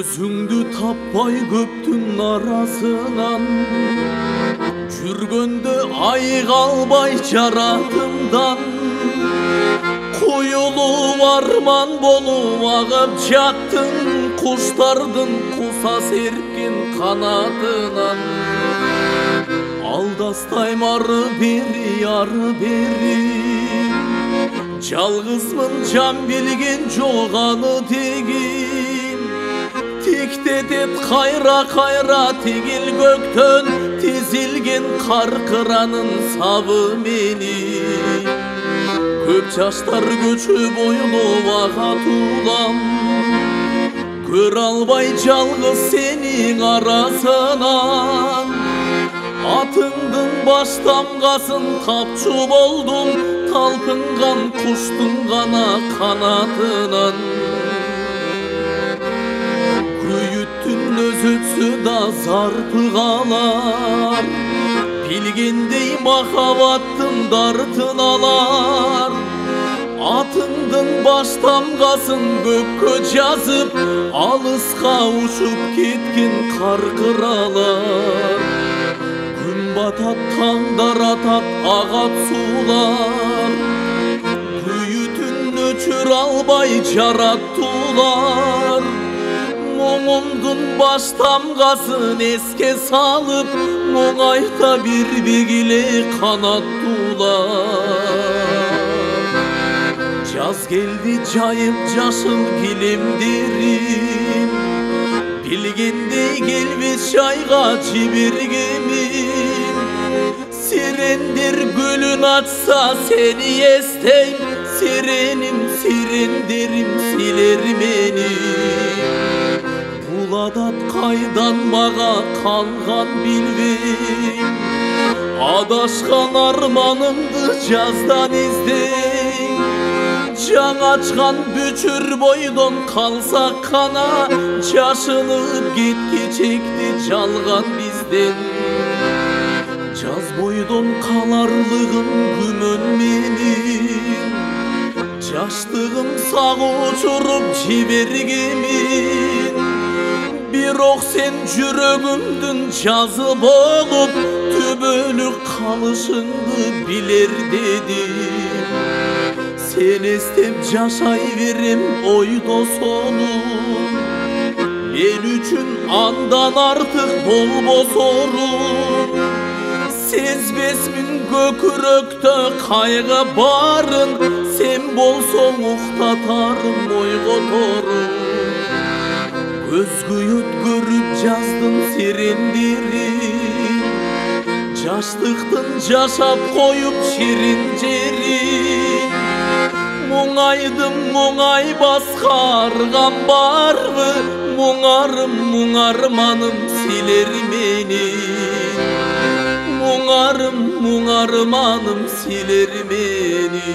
Өзіңді таппай көптің арасынан, жүргенде айға албай жаратымдан. Құйылу арман болу ағып жаттың, құштардың құса серкен қанатынан. Алдастайм ары бері, жалғызмын жан білген жоғаны тегін. Тектетет қайра тегіл көктен, тезілген қарқыранын сабы мені. Көп жаштар көчіп ойлап аға тулам, көр албай жалғыз сенің арасынан. Атыңдың баш тамғасын тапчу болдым, талпынған құштың ғана қанатынан. Күйіттің өз өтсі да зарпы қалар, білгендей махаббаттың дартын алар. Атыңдың баш тамғасын көкке жазып, алысқа ұшып кеткен қарқыралар. Күн батат, таңдар атат, ағат сулар, күйітін өчір албай жараттулар. Мұңымдың баш тамғасын еске салып, мұңайта бірбегіле қанаттулар. Жаз келді жайып жашыл килемдерін, білгендей келбес жайға жібергемін. Сирендер гүлін açsa сені естейм, сиренім сирендерім силер мені. Бұл адат қайдан маға қалған білбейм, адашқан арманымды жаздан іздейм. Жаңа açқан бүчір бойдон қалсақ қана, жашынып кеткечекті жалған бізден. Жаз бойдон қаларлығым күмөн менің, жаштығым сағы ұшырып жібергемін. Бирок сен жүрөгүмдүн жазы болуп, түбөлүк калышыңды билер дедим. Сен эстеп жашай берем ойдо сонун, мен үчүн андан артык болбос орун. Сезбесмин көкүрөктө кайгы барын, сен болсоң уктатарым ойготорум. Көз күйөт көрүп жаздым сирендерин, жаштыктын жашап коюп ширин жерин. Мұңайдым мұңай басқарған барбы, мұңарым мұңарманым силер мени. Мұңарым мұңарманым силер мени.